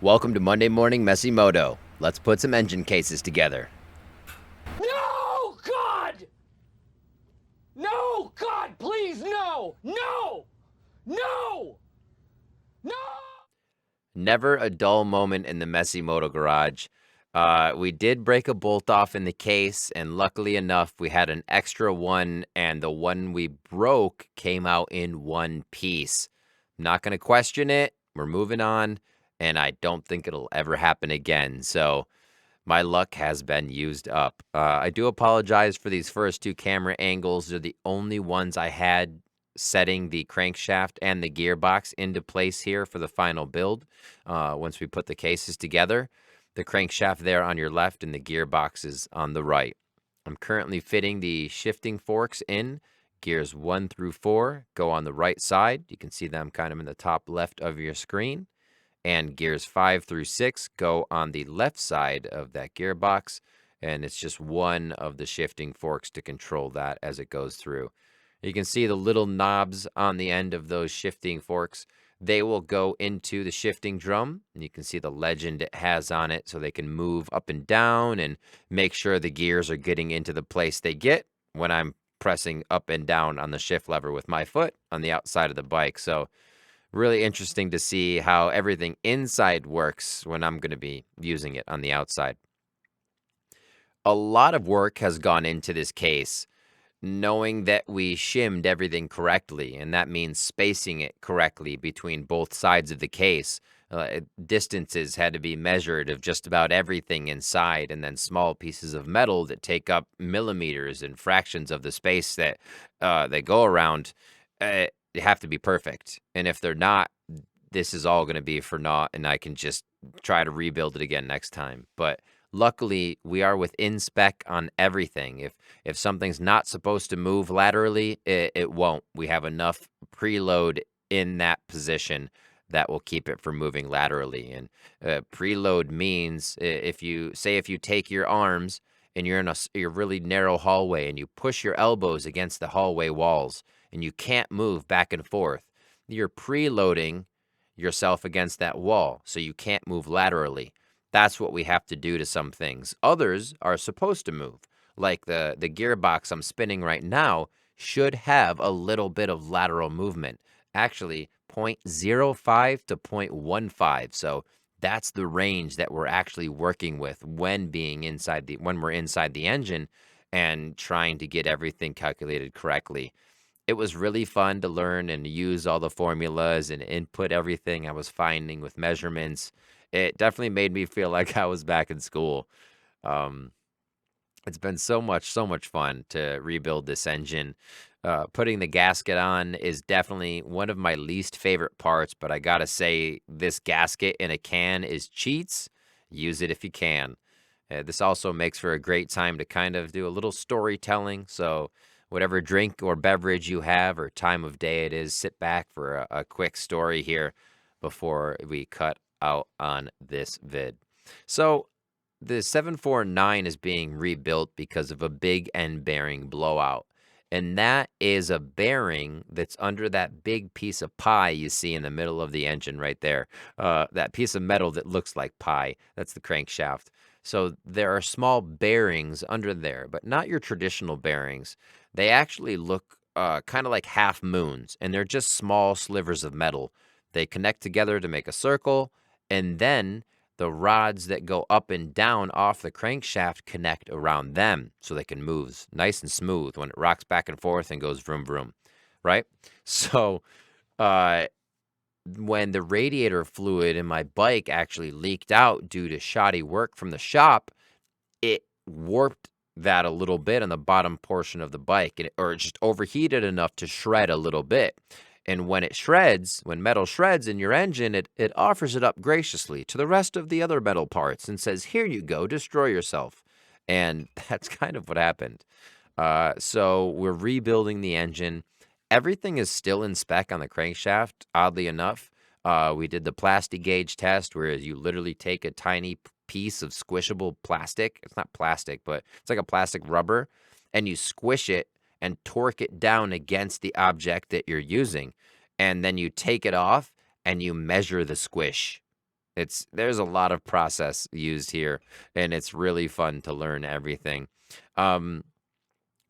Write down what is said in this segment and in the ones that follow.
Welcome to Monday Morning Messy Moto. Let's put some engine cases together. No, God! No, God, please, no! No! No! No! Never a dull moment in the Messy Moto garage. We did break a bolt off in the case, and luckily enough, we had an extra one, and the one we broke came out in one piece. Not going to question it. We're moving on, and I don't think it'll ever happen again. So my luck has been used up. I do apologize for these first two camera angles. They're the only ones I had setting the crankshaft and the gearbox into place here for the final build. Once we put the cases together, the crankshaft there on your left and the gearbox is on the right. I'm currently fitting the shifting forks in. Gears 1 through 4 go on the right side. You can see them kind of in the top left of your screen. And gears 5 through 6 go on the left side of that gearbox, and it's just one of the shifting forks to control that as it goes through. You can see the little knobs on the end of those shifting forks. They will go into the shifting drum, and you can see the legend it has on it, so they can move up and down and make sure the gears are getting into the place they get when I'm pressing up and down on the shift lever with my foot on the outside of the bike. So really interesting to see how everything inside works when I'm going to be using it on the outside. A lot of work has gone into this case, knowing that we shimmed everything correctly, and that means spacing it correctly between both sides of the case. Distances had to be measured of just about everything inside, and then small pieces of metal that take up millimeters and fractions of the space that they go around. They have to be perfect. And if they're not, this is all going to be for naught, and I can just try to rebuild it again next time. But luckily, we are within spec on everything. If something's not supposed to move laterally, it won't. We have enough preload in that position that will keep it from moving laterally. And preload means if you take your arms and you're in a really narrow hallway and you push your elbows against the hallway walls and you can't move back and forth, you're preloading yourself against that wall, so you can't move laterally. That's what we have to do to some things. Others are supposed to move, like the gearbox I'm spinning right now should have a little bit of lateral movement, actually 0.05 to 0.15. So that's the range that we're actually working with when we're inside the engine and trying to get everything calculated correctly. It was really fun to learn and use all the formulas and input everything I was finding with measurements. It definitely made me feel like I was back in school. Um, it's been so much fun to rebuild this engine. Putting the gasket on is definitely one of my least favorite parts, but I gotta say, this gasket in a can is cheats. Use it if you can. This also makes for a great time to kind of do a little storytelling. So, whatever drink or beverage you have or time of day it is, sit back for a quick story here before we cut out on this vid. So, the 749 is being rebuilt because of a big end bearing blowout. And that is a bearing that's under that big piece of pie you see in the middle of the engine right there. That piece of metal that looks like pie. That's the crankshaft. So there are small bearings under there, but not your traditional bearings. They actually look kind of like half moons, and they're just small slivers of metal. They connect together to make a circle, and then the rods that go up and down off the crankshaft connect around them so they can move nice and smooth when it rocks back and forth and goes vroom vroom, right? So uh, when the radiator fluid in my bike actually leaked out due to shoddy work from the shop, it warped that a little bit on the bottom portion of the bike, or it just overheated enough to shred a little bit. And when it shreds, when metal shreds in your engine, it offers it up graciously to the rest of the other metal parts and says, here you go, destroy yourself. And that's kind of what happened. So we're rebuilding the engine. Everything is still in spec on the crankshaft, oddly enough. We did the plastic gauge test, where you literally take a tiny piece of squishable plastic. It's not plastic, but it's like a plastic rubber, and you squish it and torque it down against the object that you're using. And then you take it off and you measure the squish. There's a lot of process used here, and it's really fun to learn everything. Um,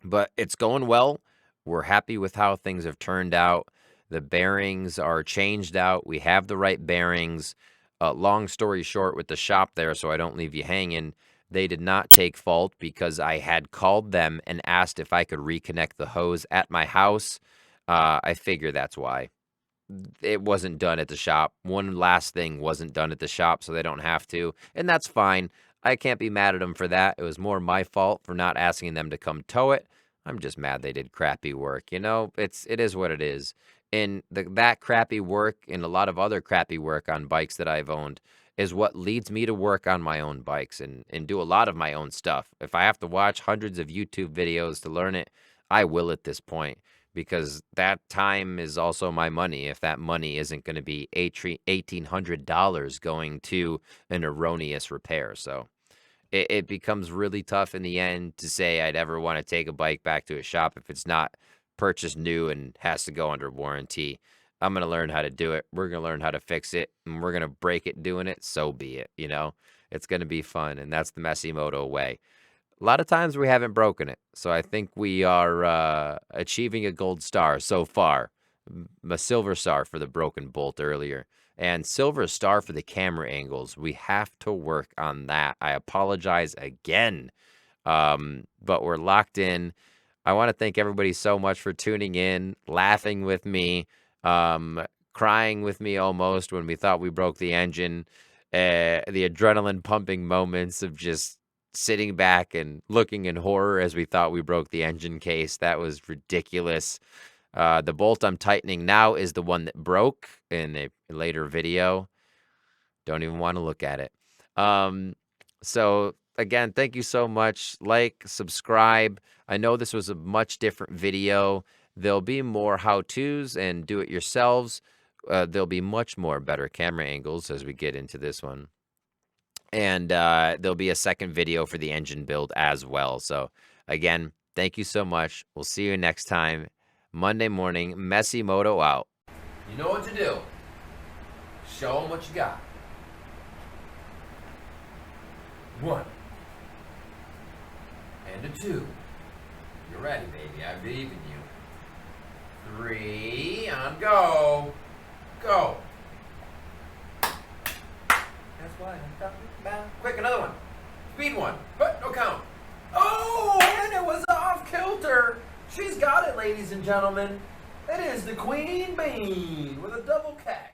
but it's going well. We're happy with how things have turned out. The bearings are changed out. We have the right bearings. Long story short, with the shop there, so I don't leave you hanging, they did not take fault because I had called them and asked if I could reconnect the hose at my house. I figure that's why. It wasn't done at the shop. One last thing wasn't done at the shop, so they don't have to, and that's fine. I can't be mad at them for that. It was more my fault for not asking them to come tow it. I'm just mad they did crappy work. It is what it is. And that crappy work and a lot of other crappy work on bikes that I've owned is what leads me to work on my own bikes and do a lot of my own stuff. If I have to watch hundreds of YouTube videos to learn it, I will at this point, because that time is also my money. If that money isn't going to be $1,800 going to an erroneous repair. So it becomes really tough in the end to say I'd ever want to take a bike back to a shop if it's not purchased new and has to go under warranty. I'm going to learn how to do it. We're going to learn how to fix it, and we're going to break it doing it. So be it. It's going to be fun. And that's the Messy Moto way. A lot of times we haven't broken it. So I think we are achieving a gold star so far. A silver star for the broken bolt earlier. And silver star for the camera angles. We have to work on that. I apologize again. But we're locked in. I want to thank everybody so much for tuning in, laughing with me, crying with me almost when we thought we broke the engine. The adrenaline pumping moments of just sitting back and looking in horror as we thought we broke the engine case. That was ridiculous. The bolt I'm tightening now is the one that broke in a later video. Don't even want to look at it. So again, thank you so much. Like, subscribe. I know this was a much different video. There'll be more how-tos and do-it-yourselves. There'll be much more better camera angles as we get into this one. And there'll be a second video for the engine build as well. So again, thank you so much. We'll see you next time. Monday morning, Messy Moto out. You know what to do. Show them what you got. 1 and a 2. You're ready, baby. I believe in you. 3 on go. Go. That's why I'm talking about. Quick, another one. Speed one. But no count. Oh, and it was off kilter. She's got it, ladies and gentlemen. It is the Queen Bean with a double cat.